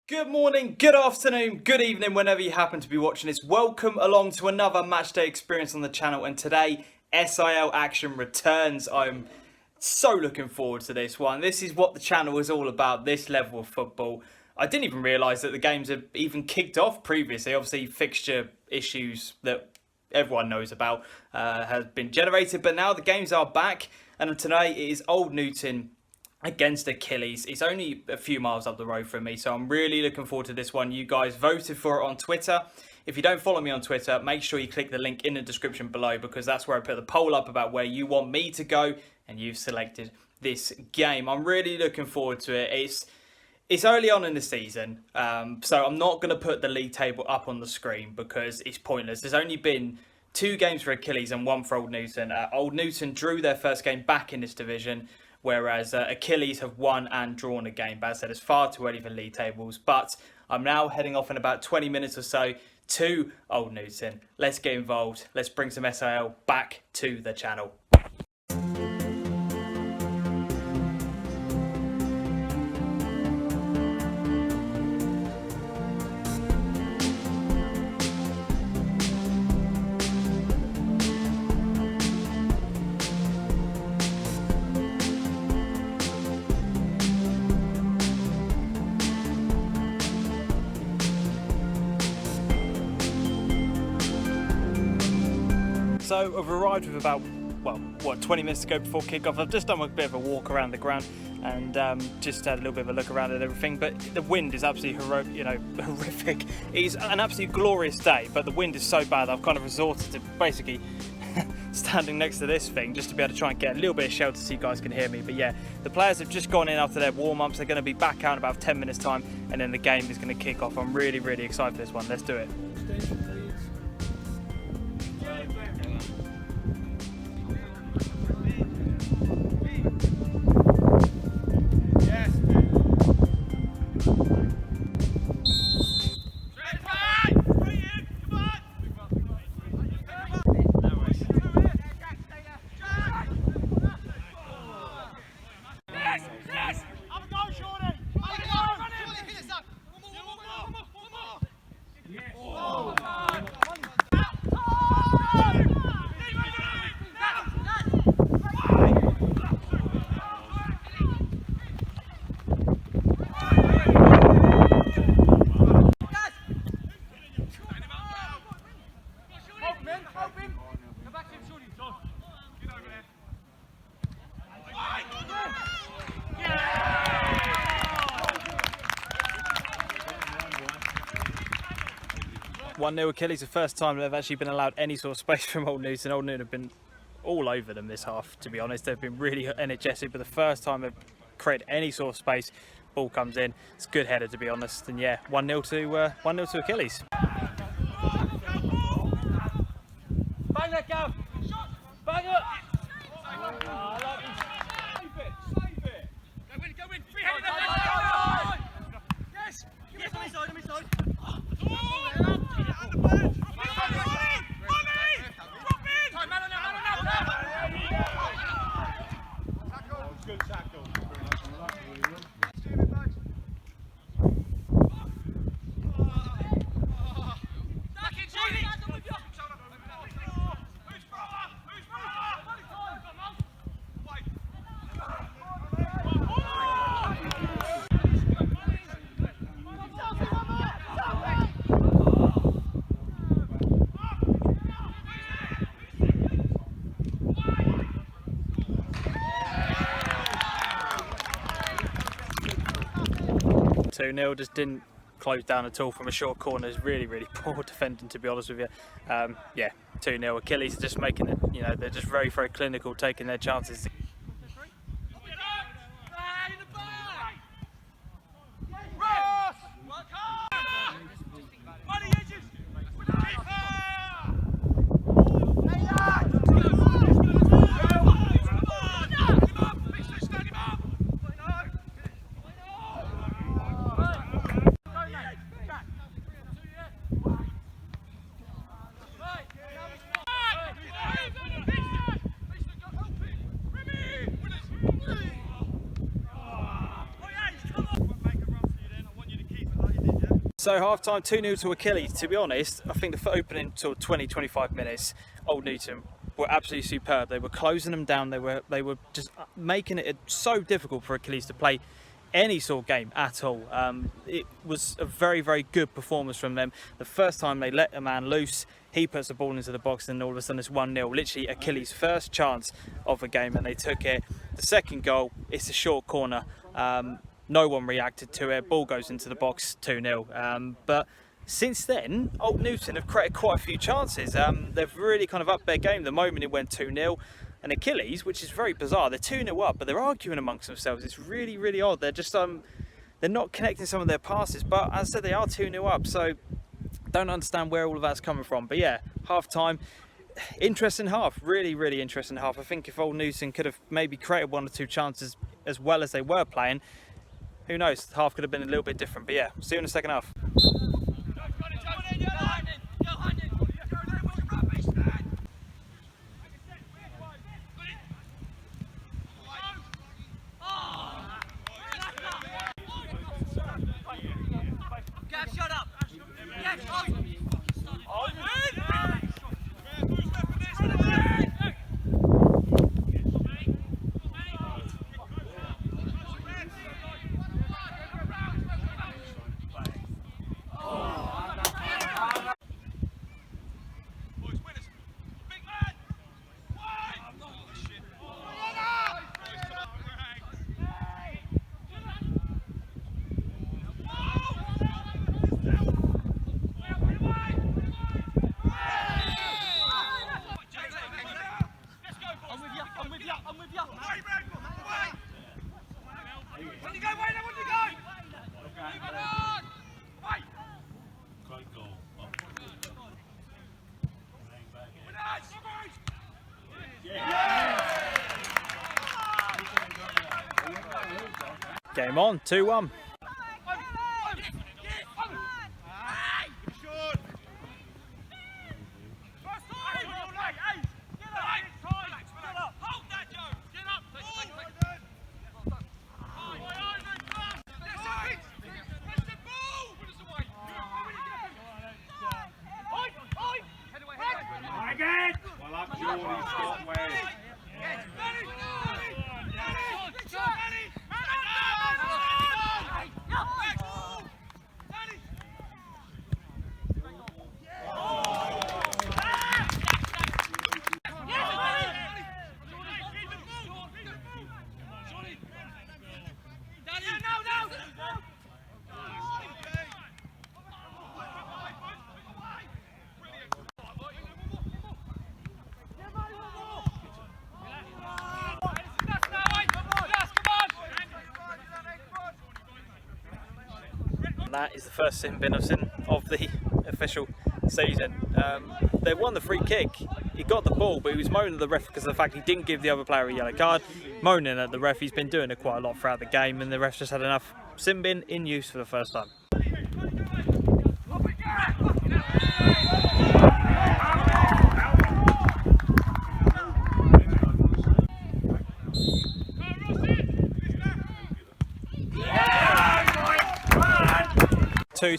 Good morning, good afternoon, good evening, whenever you happen to be watching this. Welcome along to another matchday experience on the channel, and today SIL action returns. I'm so looking forward to this one. This is what the channel is all about, this level of football. I didn't even realise that the games had even kicked off previously. Obviously, fixture issues that everyone knows about have been generated, but now the games are back, and today it is Old Newton against Achilles. It's only a few miles up the road from me, so I'm really looking forward to this one. You guys voted for it on Twitter. If you don't follow me on Twitter, make sure you click the link in the description below, because that's where I put the poll up about where you want me to go, and you've selected this game. I'm really looking forward to it. It's early on in the season, so I'm not going to put the league table up on the screen because it's pointless. There's only been 2 games for Achilles and 1 for Old Newton. Old Newton drew their first game back in this division, whereas Achilles have won and drawn a game. But as I said, it's far too early for league tables. But I'm now heading off in about 20 minutes or so to Old Newton. Let's get involved. Let's bring some SIL back to the channel. So I've arrived with about, 20 minutes to go before kickoff. I've just done a bit of a walk around the ground and just had a little bit of a look around at everything. But the wind is absolutely horrific. It's an absolutely glorious day, but the wind is so bad I've kind of resorted to basically standing next to this thing just to be able to try and get a little bit of shelter so you guys can hear me. But yeah, the players have just gone in after their warm-ups. They're going to be back out in about 10 minutes time, and then the game is going to kick off. I'm really excited for this one. Let's do it. One 0 Achilles, the first time they've actually been allowed any sort of space from Old Newton. Old Newton have been all over them this half, to be honest. They've been really energetic, but the first time they've created any sort of space, ball comes in. It's a good header, to be honest. And yeah, 1-0 to Achilles. Bang that, Gav! Bang it! Save it! Go in! Free-headed! Yes! Yes, on his side! And the bird! Money! Drop in! Time, man on now! Tackle! Good tackle. Nil just didn't close down at all from a short corner. It's really poor defending, to be honest with you. Yeah, 2-0. Achilles are just making it, they're just very clinical, taking their chances. So half-time, 2-0 to Achilles. To be honest, I think the opening sort of 20-25 minutes, Old Newton were absolutely superb. They were closing them down. They were just making it so difficult for Achilles to play any sort of game at all. It was a very, very good performance from them. The first time they let a man loose, he puts the ball into the box, and all of a sudden it's 1-0. Literally Achilles' first chance of the game, and they took it. The second goal, it's a short corner. No one reacted to it. Ball goes into the box, 2-0. But since then, Old Newton have created quite a few chances. They've really kind of upped their game the moment it went 2-0. And Achilles, which is very bizarre, they're 2-0 up, but they're arguing amongst themselves. It's really, really odd. They're just they're not connecting some of their passes. But as I said, they are 2-0 up, so don't understand where all of that's coming from. But yeah, half time, interesting half. Really, really interesting half. I think if Old Newton could have maybe created 1 or 2 chances as well as they were playing, who knows, the half could have been a little bit different. But yeah, see you in the second half. Shut up! Yes, Game on, 2-1. And that is the first sin bin I've seen of the official season. They won the free kick. He got the ball, but he was moaning at the ref because of the fact he didn't give the other player a yellow card. Moaning at the ref. He's been doing it quite a lot throughout the game, and the ref just had enough. Sin bin in use for the first time.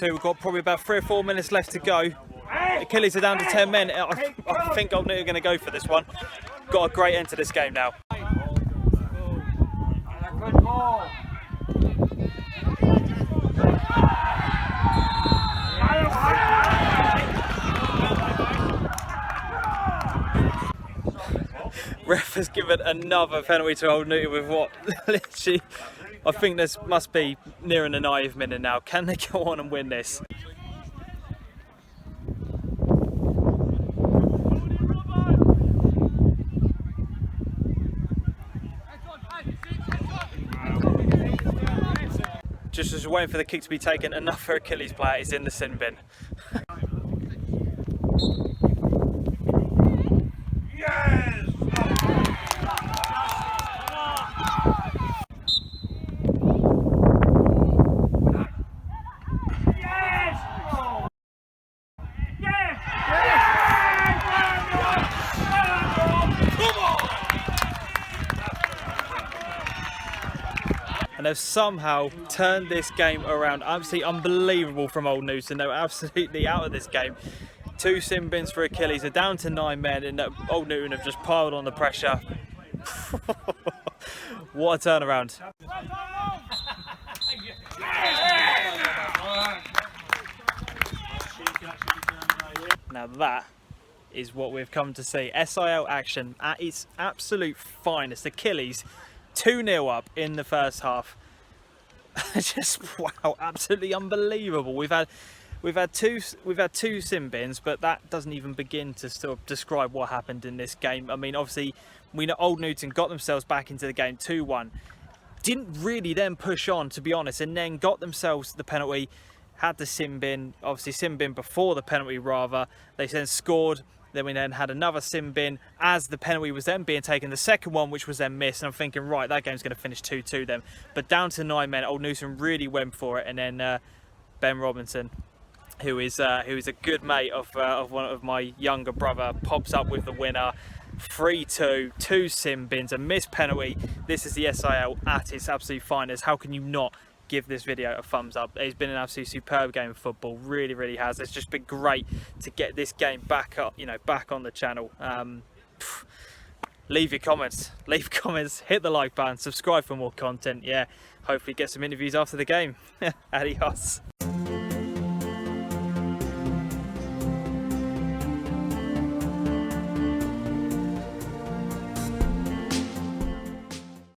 We've got probably about 3 or 4 minutes left to go. Achilles are down to 10 men. I think Old Newton are going to go for this one. Got a great end to this game now. Ref has given another penalty to Old Newton with what literally, I think this must be nearing the 90th minute now. Can they go on and win this? Just as we're waiting for the kick to be taken, another Achilles player is in the sin bin. Yes! and they've somehow turned this game around. Absolutely unbelievable from Old Newton. They were absolutely out of this game. 2 sin bins for Achilles. They're down to 9 men, and Old Newton have just piled on the pressure. What a turnaround. Now that is what we've come to see. SIL action at its absolute finest. Achilles 2-0 up in the first half. Just wow, absolutely unbelievable. We've had two sin bins, but that doesn't even begin to sort of describe what happened in this game. I mean, obviously, we know Old Newton got themselves back into the game 2-1. Didn't really then push on, to be honest, and then got themselves the penalty. Had the sin bin, obviously sin bin before the penalty rather. They then scored. Then we then had another sin bin as the penalty was then being taken. The second one, which was then missed. And I'm thinking, right, that game's going to finish 2-2 then. But down to 9 men, Old Newton really went for it. And then Ben Robinson, who is a good mate of one of my younger brother, pops up with the winner. 3-2, 2 sin bins, a missed penalty. This is the SIL at its absolute finest. How can you not give this video a thumbs up? It's been an absolutely superb game of football. Really, really has. It's just been great to get this game back up, back on the channel. Leave your comments. Leave comments. Hit the like button. Subscribe for more content. Yeah, hopefully get some interviews after the game. Adios.